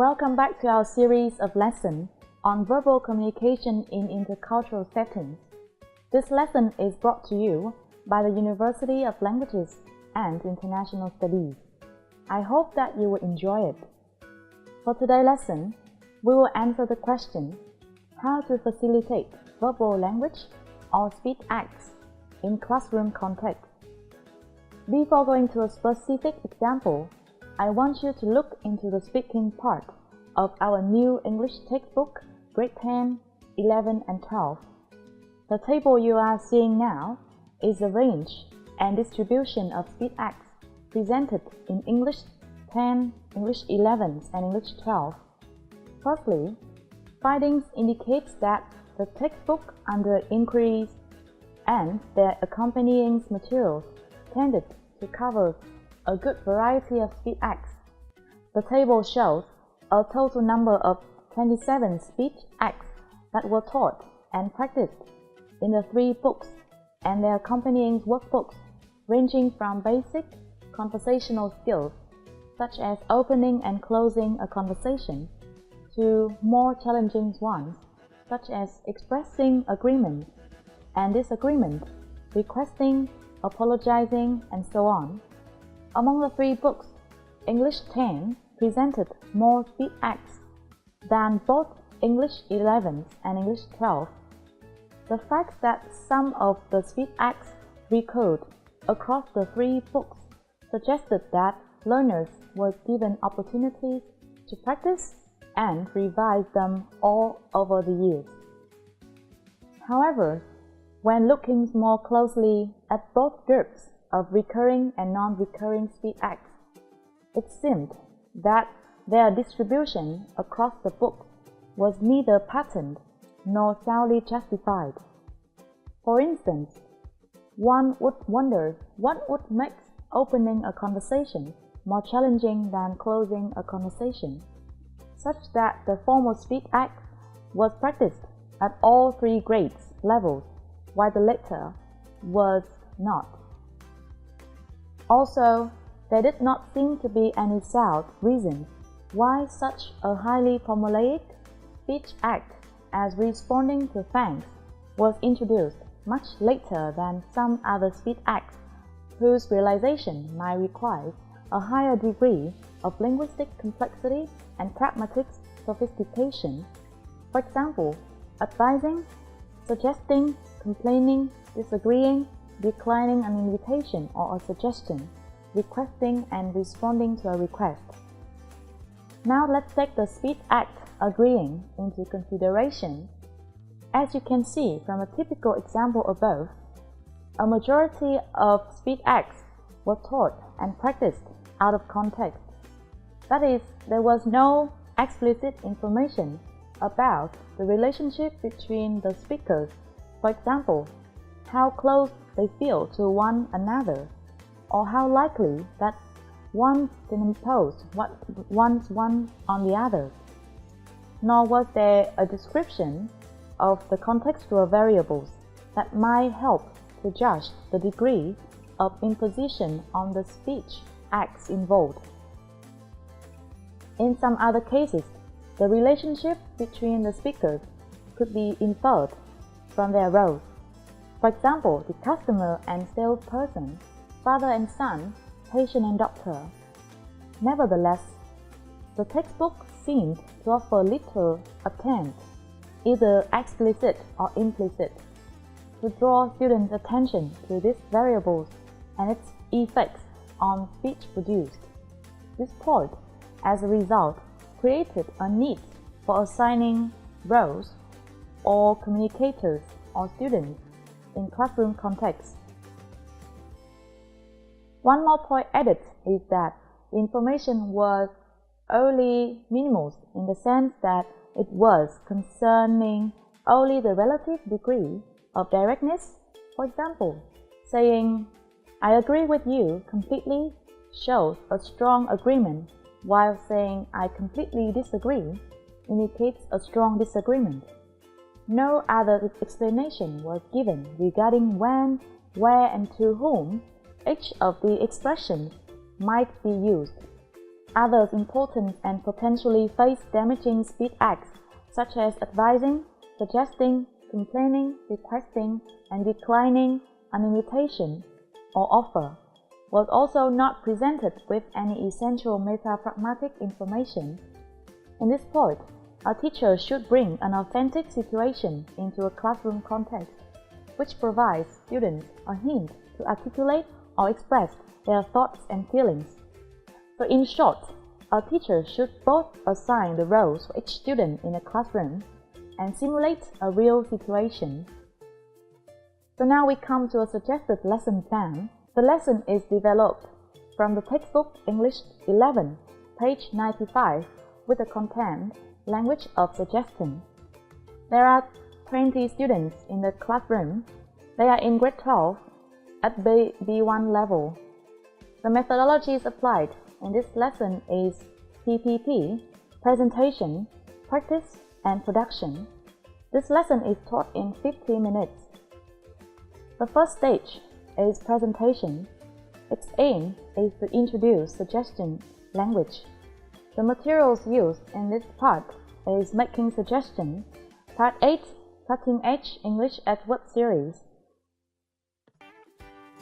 Welcome back to our series of lessons on verbal communication in intercultural settings. This lesson is brought to you by the University of Languages and International Studies. I hope that you will enjoy it. For today's lesson, we will answer the question, how to facilitate verbal language or speech acts in classroom context. Before going to a specific example, I want you to look into the speaking part of our new English textbook, grade 10, 11, and 12. The table you are seeing now is the range and distribution of speech acts presented in English 10, English 11, and English 12. Firstly, findings indicates that the textbook under inquiries and their accompanying materials tended to cover a good variety of speech acts. The table shows a total number of 27 speech acts that were taught and practiced in the 3 books and their accompanying workbooks, ranging from basic conversational skills such as opening and closing a conversation to more challenging ones such as expressing agreement and disagreement, requesting, apologizing, and so on. Among the 3 books, English 10 presented more speech acts than both English 11 and English 12. The fact that some of the speech acts recurred across the 3 books suggested that learners were given opportunities to practice and revise them all over the years. However, when looking more closely at both groups of recurring and non-recurring speech acts, it seemed that their distribution across the book was neither patterned nor soundly justified. For instance, one would wonder what would make opening a conversation more challenging than closing a conversation, such that the former speech act was practiced at all 3 grades levels, while the latter was not. Also, there did not seem to be any sound reason why such a highly formulaic speech act as responding to thanks was introduced much later than some other speech acts whose realization might require a higher degree of linguistic complexity and pragmatic sophistication. For example, advising, suggesting, complaining, disagreeing, declining an invitation or a suggestion, requesting and responding to a request. Now let's take the speech act agreeing into consideration. As you can see from a typical example above, a majority of speech acts were taught and practiced out of context. That is, there was no explicit information about the relationship between the speakers. For example, how close they feel to one another, or how likely that one can impose one on the other. Nor was there a description of the contextual variables that might help to judge the degree of imposition on the speech acts involved. In some other cases, the relationship between the speakers could be inferred from their roles. For example, the customer and salesperson, father and son, patient and doctor. Nevertheless, the textbook seemed to offer little attempt, either explicit or implicit, to draw students' attention to these variables and its effects on speech produced. This point, as a result, created a need for assigning roles or communicators or students in classroom context. One more point added is that the information was only minimal in the sense that it was concerning only the relative degree of directness. For example, saying, "I agree with you completely" shows a strong agreement, while saying "I completely disagree" indicates a strong disagreement. No other explanation was given regarding when, where, and to whom each of the expressions might be used. Others important and potentially face-damaging speech acts such as advising, suggesting, complaining, requesting, and declining an invitation or offer was also not presented with any essential meta-pragmatic information. In this point, a teacher should bring an authentic situation into a classroom context, which provides students a hint to articulate or express their thoughts and feelings. So in short, a teacher should both assign the roles for each student in a classroom and simulate a real situation. So now we come to a suggested lesson plan. The lesson is developed from the textbook English 11, page 95, with the content Language of Suggestion. There are 20 students in the classroom. They are in grade 12 at B1 level. The methodologies applied in this lesson is PPP, presentation, practice, and production. This lesson is taught in 50 minutes. The first stage is presentation. Its aim is to introduce suggestion language. The materials used in this part is Making Suggestion, Part 8, Cutting Edge English at Work series.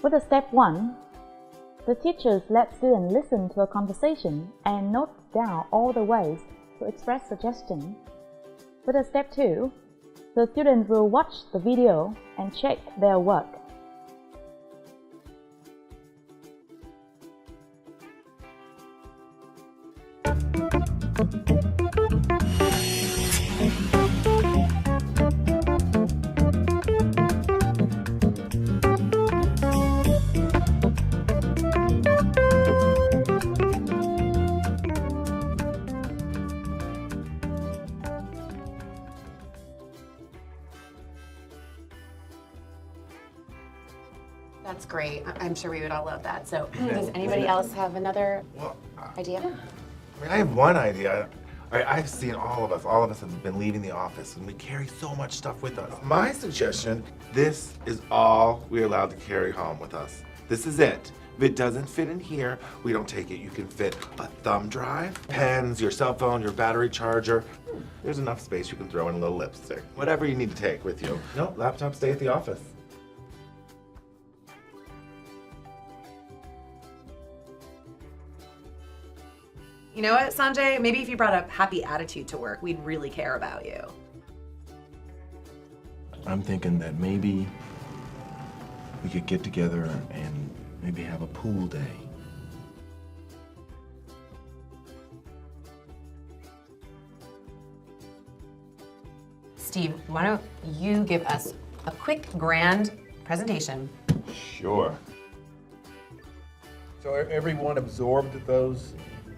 With the step 1, the teachers let students listen to a conversation and note down all the ways to express suggestion. With the step 2, the students will watch the video and check their work. That's great. I'm sure we would all love that. So does anybody else have another idea? I mean, I have one idea. I've seen all of us have been leaving the office and we carry so much stuff with us. My suggestion, this is all we're allowed to carry home with us. This is it. If it doesn't fit in here, we don't take it. You can fit a thumb drive, pens, your cell phone, your battery charger. There's enough space you can throw in a little lipstick. Whatever you need to take with you. No, laptops stay at the office. You know what, Sanjay? Maybe if you brought a happy attitude to work, we'd really care about you. I'm thinking that maybe we could get together and maybe have a pool day. Steve, why don't you give us a quick grand presentation? Sure. So everyone absorbed those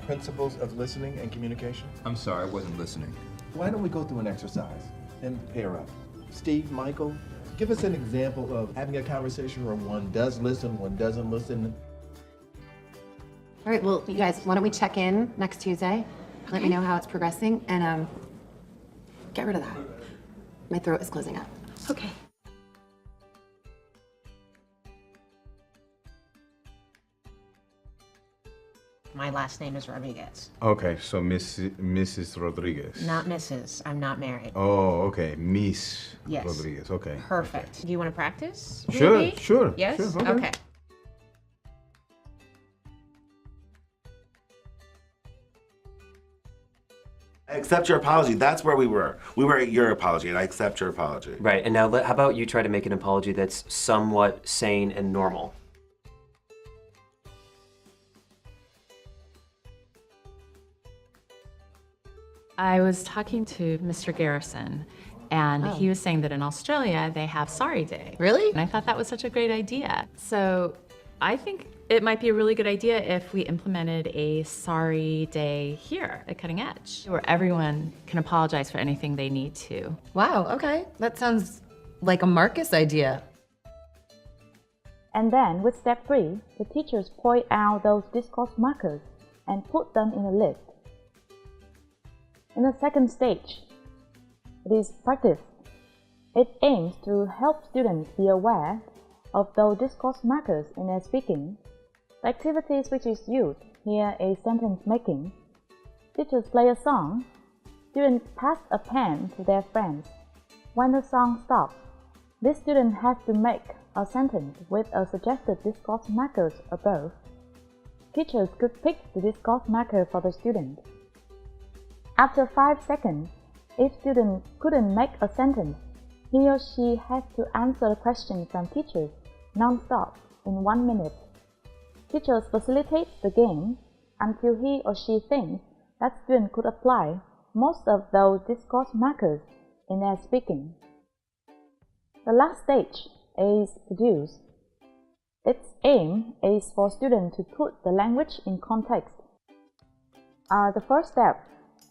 principles of listening and communication? I'm sorry, I wasn't listening. Why don't we go through an exercise and pair up? Steve, Michael, give us an example of having a conversation where one does listen, one doesn't listen. All right, well, you guys, why don't we check in next Tuesday? Let me know how it's progressing, and get rid of that. My throat is closing up. Okay. My last name is Rodriguez. Okay, so Mrs. Rodriguez. Not Mrs. I'm not married. Oh, okay, Miss Yes. Rodriguez, okay. Perfect. Do you want to practice? Sure, maybe? sure. Yes? Sure, Okay. I accept your apology. That's where we were. We were at your apology, and I accept your apology. Right, and now how about you try to make an apology that's somewhat sane and normal? I was talking to Mr. Garrison, and he was saying that in Australia they have Sorry Day. Really? And I thought that was such a great idea. So I think it might be a really good idea if we implemented a Sorry Day here at Cutting Edge, where everyone can apologize for anything they need to. Wow, okay. That sounds like a Marcus idea. And then with step 3, the teachers point out those discourse markers and put them in a list. In the second stage, it is practice. It aims to help students be aware of those discourse markers in their speaking. The activities which is used hear a sentence making. Teachers play a song. Students pass a pen to their friends. When the song stops, this student has to make a sentence with a suggested discourse markers above. Teachers could pick the discourse marker for the student. After 5 seconds, if student couldn't make a sentence, he or she has to answer the question from teachers non-stop in 1 minute. Teachers facilitate the game until he or she thinks that student could apply most of those discourse markers in their speaking. The last stage is produce. Its aim is for students to put the language in context. The first step,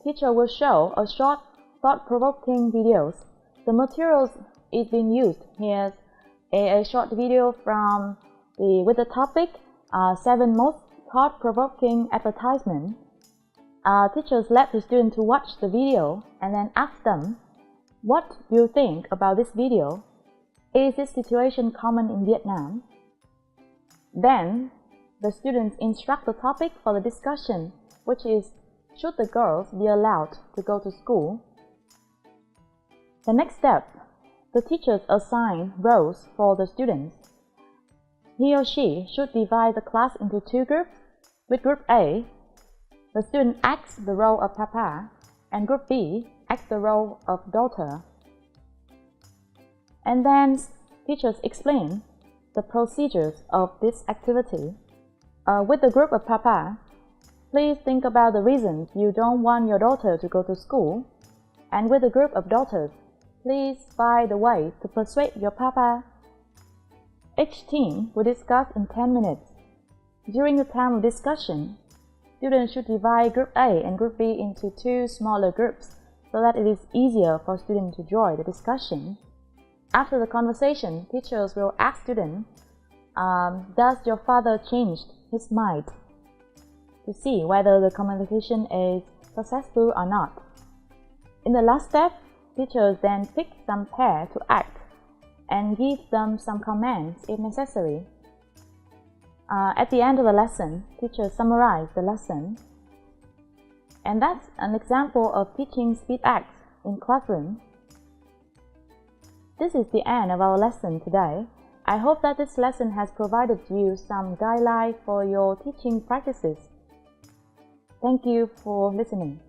teacher will show a short, thought-provoking videos. The materials is being used. Here's a short video from with the topic 7 most thought-provoking advertisement. Teachers let the student to watch the video and then ask them, what do you think about this video? Is this situation common in Vietnam? Then, the students instruct the topic for the discussion, which is, should the girls be allowed to go to school? The next step, the teachers assign roles for the students. He or she should divide the class into 2 groups. With Group A, the student acts the role of Papa, and Group B acts the role of daughter. And then teachers explain the procedures of this activity. With the group of Papa, please think about the reasons you don't want your daughter to go to school. And with the group of daughters, please find the way to persuade your Papa. Each team will discuss in 10 minutes. During the time of discussion, students should divide Group A and Group B into 2 smaller groups so that it is easier for students to join the discussion. After the conversation, teachers will ask students, does your father change his mind? To see whether the communication is successful or not. In the last step, teachers then pick some pair to act and give them some comments if necessary. At the end of the lesson, teachers summarize the lesson. And that's an example of teaching speed acts in classroom. This is the end of our lesson today. I hope that this lesson has provided you some guidelines for your teaching practices. Thank you for listening.